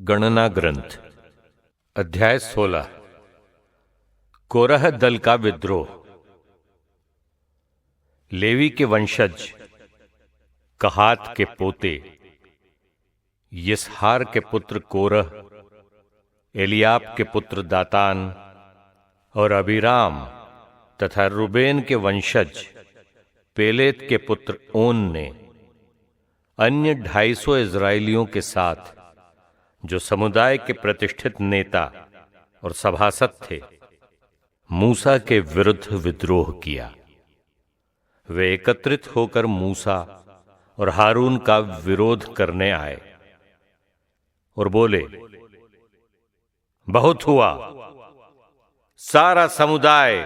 गणना ग्रंथ अध्याय 16 कोरह दल का विद्रोह। लेवी के वंशज कहात के पोते यिसहार के पुत्र कोरह, एलियाब के पुत्र दातान और अबीराम तथा रूबेन के वंशज पेलेत के पुत्र ओन ने अन्य 250 इजराइलियों के साथ, जो समुदाय के प्रतिष्ठित नेता और सभासद थे, मूसा के विरुद्ध विद्रोह किया। वे एकत्रित होकर मूसा और हारून का विरोध करने आए और बोले, बहुत हुआ, सारा समुदाय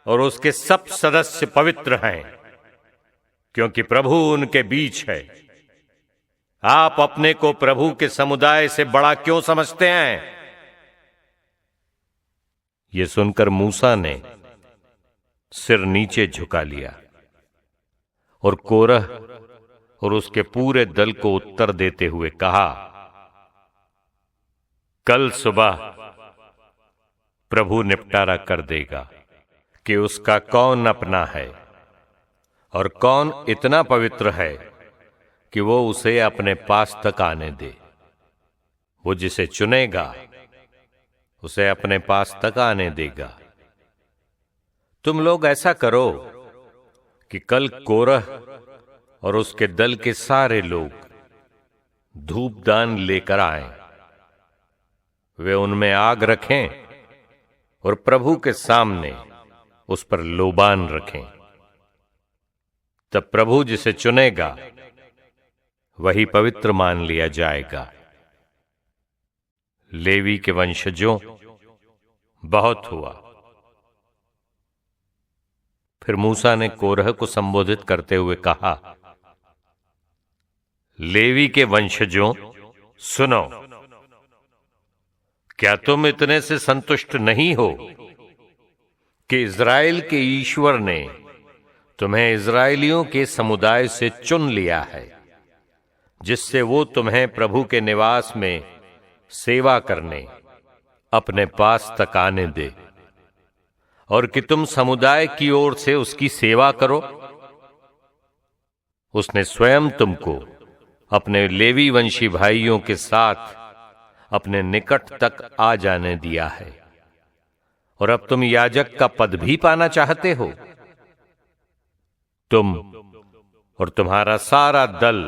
और उसके सब सदस्य पवित्र हैं, क्योंकि प्रभु उनके बीच है। आप अपने को प्रभु के समुदाय से बड़ा क्यों समझते हैं? यह सुनकर मूसा ने सिर नीचे झुका लिया और कोरह और उसके पूरे दल को उत्तर देते हुए कहा, कल सुबह प्रभु निपटारा कर देगा कि उसका कौन अपना है और कौन इतना पवित्र है कि वो उसे अपने पास तक आने दे। वो जिसे चुनेगा उसे अपने पास तक आने देगा। तुम लोग ऐसा करो कि कल कोरह और उसके दल के सारे लोग धूपदान लेकर आएं। वे उनमें आग रखें और प्रभु के सामने उस पर लोबान रखें। तब प्रभु जिसे चुनेगा वही पवित्र मान लिया जाएगा। लेवी के वंशजों, बहुत हुआ। फिर मूसा ने कोरह को संबोधित करते हुए कहा, लेवी के वंशजों, सुनो, क्या तुम इतने से संतुष्ट नहीं हो कि इज़राइल के ईश्वर ने तुम्हें इज़राइलियों के समुदाय से चुन लिया है, जिससे वो तुम्हें प्रभु के निवास में सेवा करने अपने पास तक आने दे, और कि तुम समुदाय की ओर से उसकी सेवा करो? उसने स्वयं तुमको अपने लेवी वंशी भाइयों के साथ अपने निकट तक आ जाने दिया है, और अब तुम याजक का पद भी पाना चाहते हो? तुम और तुम्हारा सारा दल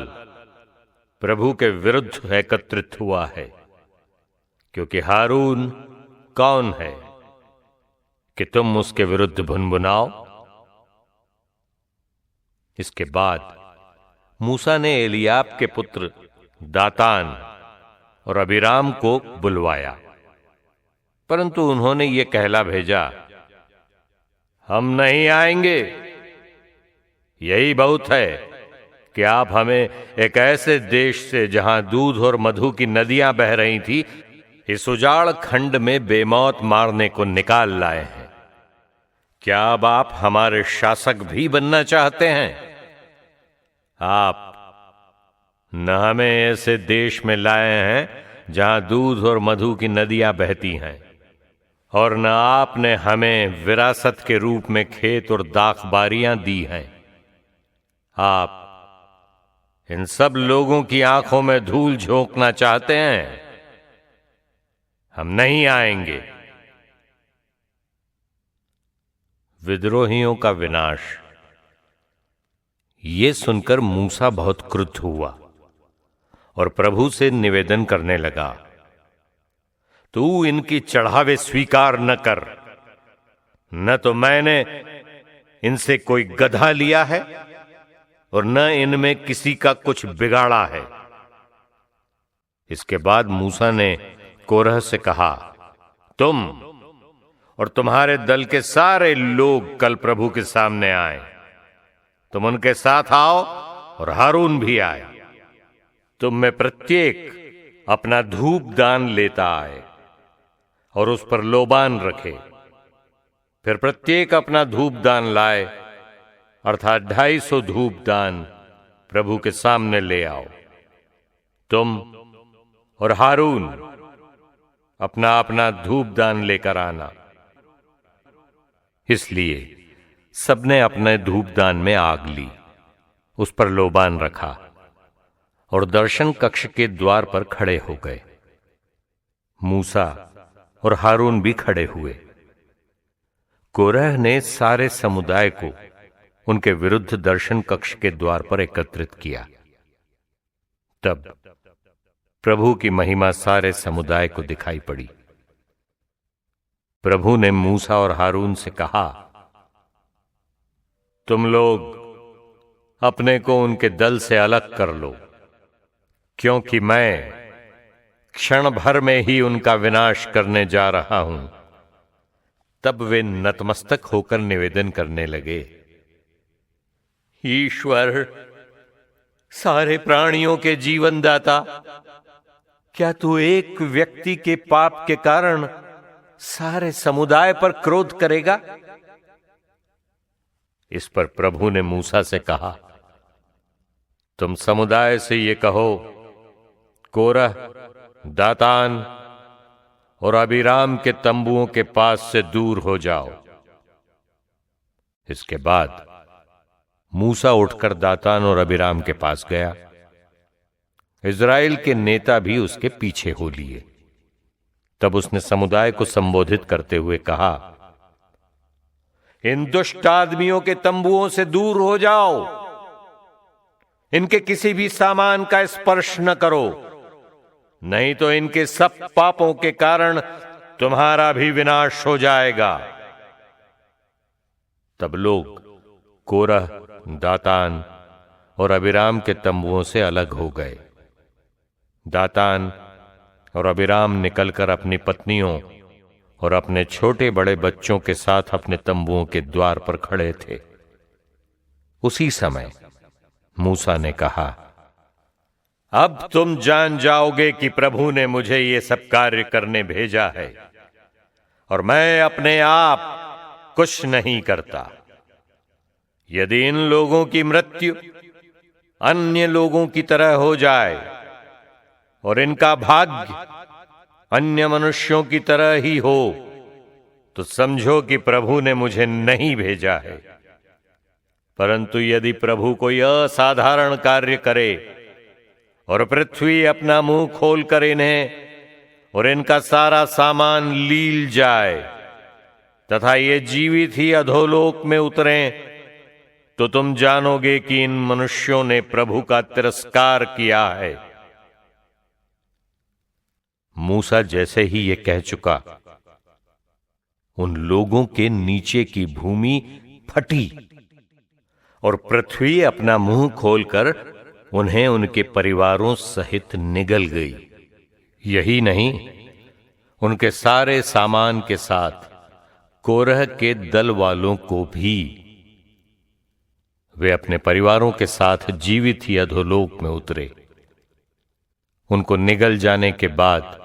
प्रभु के विरुद्ध एकत्रित हुआ है, क्योंकि हारून कौन है कि तुम उसके विरुद्ध भुनभुनाओ? इसके बाद मूसा ने एलियाब के पुत्र दातान और अबीराम को बुलवाया, परंतु उन्होंने ये कहला भेजा, हम नहीं आएंगे। यही बहुत है कि आप हमें एक ऐसे देश से, जहां दूध और मधु की नदियां बह रही थी, इस उजाड़ खंड में बेमौत मारने को निकाल लाए हैं। क्या अब आप हमारे शासक भी बनना चाहते हैं? आप न हमें ऐसे देश में लाए हैं जहां दूध और मधु की नदियां बहती हैं, और न आपने हमें विरासत के रूप में खेत और दाखबारियां दी हैं। आप इन सब लोगों की आंखों में धूल झोंकना चाहते हैं। हम नहीं आएंगे। विद्रोहियों का विनाश। ये सुनकर मूसा बहुत क्रुद्ध हुआ और प्रभु से निवेदन करने लगा, तू इनकी चढ़ावे स्वीकार न कर, न तो मैंने इनसे कोई गधा लिया है और न इनमें किसी का कुछ बिगाड़ा है। इसके बाद मूसा ने कोरह से कहा, तुम और तुम्हारे दल के सारे लोग कल प्रभु के सामने आए। तुम उनके साथ आओ और हारून भी आए। तुम में प्रत्येक अपना धूप दान लेता आए और उस पर लोबान रखे। फिर प्रत्येक अपना धूप दान लाए, अर्थात 250 धूप दान प्रभु के सामने ले आओ। तुम और हारून अपना अपना धूपदान लेकर आना। इसलिए सबने अपने धूपदान में आग ली, उस पर लोबान रखा और दर्शन कक्ष के द्वार पर खड़े हो गए। मूसा और हारून भी खड़े हुए। कोरह ने सारे समुदाय को उनके विरुद्ध दर्शन कक्ष के द्वार पर एकत्रित किया। तब प्रभु की महिमा सारे समुदाय को दिखाई पड़ी। प्रभु ने मूसा और हारून से कहा, तुम लोग अपने को उनके दल से अलग कर लो, क्योंकि मैं क्षण भर में ही उनका विनाश करने जा रहा हूं। तब वे नतमस्तक होकर निवेदन करने लगे, ईश्वर, सारे प्राणियों के जीवनदाता, क्या तू एक व्यक्ति के पाप के कारण सारे समुदाय पर क्रोध करेगा? इस पर प्रभु ने मूसा से कहा, तुम समुदाय से ये कहो, कोरह, दातान और अबीराम के तंबुओं के पास से दूर हो जाओ। इसके बाद मूसा उठकर दातान और अबीराम के पास गया। इज़राइल के नेता भी उसके पीछे हो लिए। तब उसने समुदाय को संबोधित करते हुए कहा, इन दुष्ट आदमियों के तंबुओं से दूर हो जाओ, इनके किसी भी सामान का स्पर्श न करो, नहीं तो इनके सब पापों के कारण तुम्हारा भी विनाश हो जाएगा। तब लोग कोरह, दातान और अबीराम के तंबुओं से अलग हो गए। दातान और अबीराम निकलकर अपनी पत्नियों और अपने छोटे बड़े बच्चों के साथ अपने तंबुओं के द्वार पर खड़े थे। उसी समय मूसा ने कहा, अब तुम जान जाओगे कि प्रभु ने मुझे ये सब कार्य करने भेजा है और मैं अपने आप कुछ नहीं करता। यदि इन लोगों की मृत्यु अन्य लोगों की तरह हो जाए और इनका भाग्य अन्य मनुष्यों की तरह ही हो, तो समझो कि प्रभु ने मुझे नहीं भेजा है। परंतु यदि प्रभु कोई असाधारण कार्य करे और पृथ्वी अपना मुंह खोलकर इन्हें और इनका सारा सामान लील जाए तथा ये जीवित ही अधोलोक में उतरें, तो तुम जानोगे कि इन मनुष्यों ने प्रभु का तिरस्कार किया है। मूसा जैसे ही ये कह चुका, उन लोगों के नीचे की भूमि फटी और पृथ्वी अपना मुंह खोलकर उन्हें उनके परिवारों सहित निगल गई। यही नहीं, उनके सारे सामान के साथ कोरह के दल वालों को भी वे अपने परिवारों के साथ जीवित ही अधोलोक में उतरे। उनको निगल जाने के बाद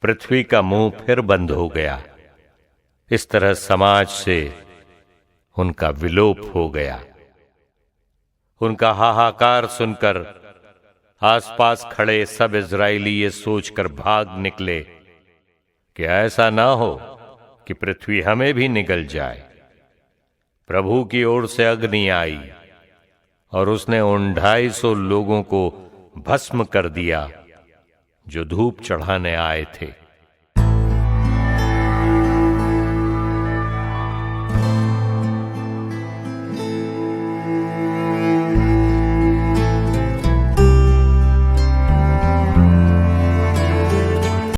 पृथ्वी का मुंह फिर बंद हो गया। इस तरह समाज से उनका विलोप हो गया। उनका हाहाकार सुनकर आसपास खड़े सब इज़राइली ये सोचकर भाग निकले कि ऐसा ना हो कि पृथ्वी हमें भी निगल जाए। प्रभु की ओर से अग्नि आई और उसने उन 250 लोगों को भस्म कर दिया जो धूप चढ़ाने आए थे।